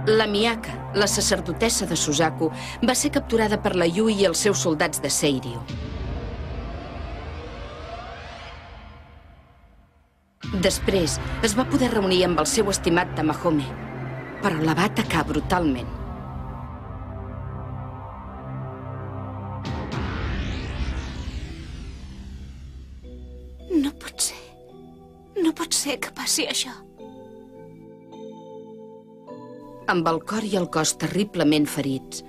La Miyaka, la sacerdotessa de Suzaku, va ser capturada per la Yui i els seus soldats de Seiryu. Després, es va poder reunir amb el seu estimat Tamahome, però la va atacar brutalment. No pot ser. No pot ser que passi això. Amb el cor i el cos terriblement ferits,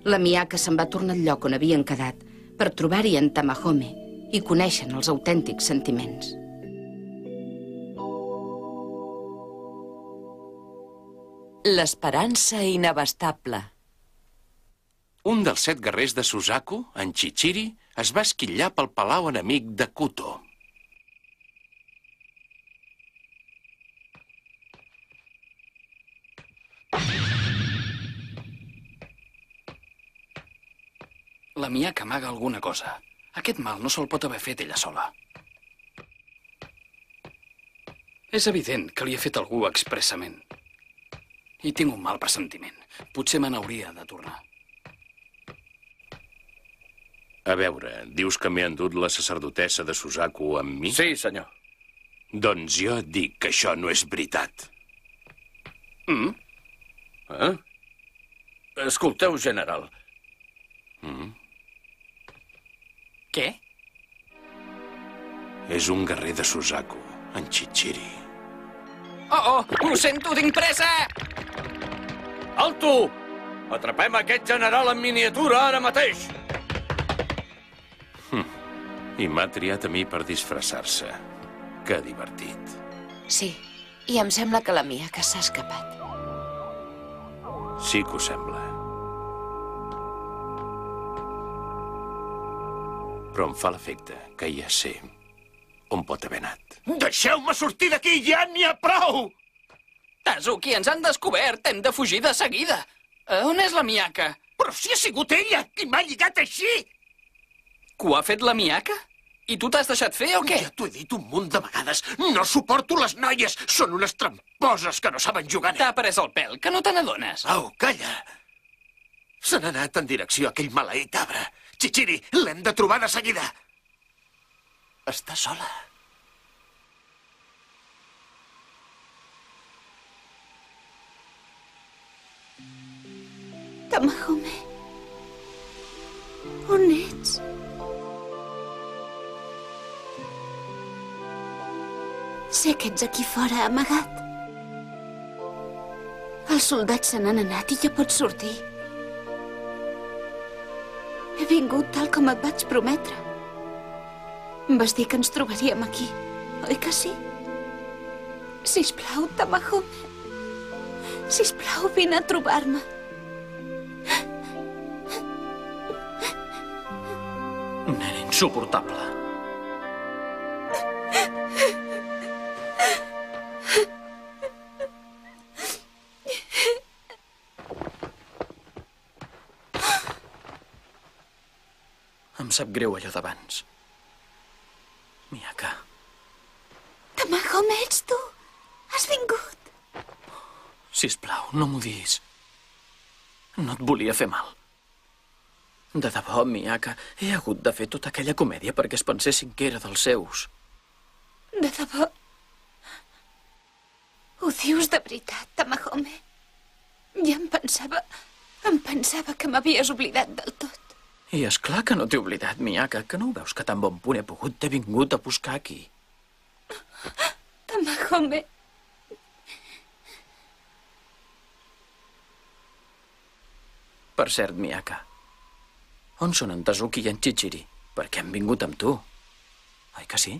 la Miyaka se'n va tornar al lloc on havien quedat per trobar-hi en Tamahome i conèixer els autèntics sentiments. L'esperança inabastable. Un dels 7 guerrers de Suzaku, en Chichiri, es va esquillar pel palau enemic de Kuto. La Miyaka amaga alguna cosa. Aquest mal no se'l pot haver fet ella sola. És evident que li ha fet algú expressament. I tinc un mal pressentiment. Potser me n'hauria de tornar. A veure, dius que m'he endut la sacerdotessa de Suzaku amb mi? Sí, senyor. Doncs jo dic que això no és veritat. Escolteu, general. Què? És un guerrer de Suzaku, en Chichiri. Oh, ho sento, tinc pressa! Alto! Atrapem aquest general en miniatura ara mateix! I m'ha triat a mi per disfressar-se. Que divertit. Sí, i em sembla que la Miyaka s'ha escapat. Sí que ho sembla. Però em fa l'efecte que ja sé on pot haver anat. Deixeu-me sortir d'aquí, ja n'hi ha prou! Tazuki, ens han descobert. Hem de fugir de seguida. On és la Miyaka? Però si ha sigut ella qui m'ha lligat així! Que ho ha fet la Miyaka? I tu t'has deixat fer o què? Ja t'ho he dit un munt de vegades. No suporto les noies. Són unes tramposes que no saben jugar. T'ha pres el pèl, que no te n'adones. Au, calla. Se n'ha anat en direcció a aquell maleït arbre. Chichiri, l'hem de trobar de seguida. Està sola. Tamahome, on ets? Sé que ets aquí fora, amagat. Els soldats se n'han anat i ja pots sortir. He vingut tal com et vaig prometre. Em vas dir que ens trobaríem aquí, oi que sí? Sisplau, Tamahome. Sisplau, vine a trobar-me. Nen insuportable. Em sap greu allò d'abans. Miyaka. Tamahome, ets tu. Has vingut. Sisplau, no m'ho diguis. No et volia fer mal. De debò, Miyaka, he hagut de fer tota aquella comèdia perquè es pensessin que era dels seus. De debò? Ho dius de veritat, Tamahome? Ja em pensava que m'havies oblidat del tot. I és clar que no t'he oblidat, Miyaka, que no ho veus que tan bon punt he pogut t'he vingut a buscar aquí. Tamahome. Per cert, Miyaka, on són en Tazuki i en Chichiri? Perquè han vingut amb tu. Oi que sí?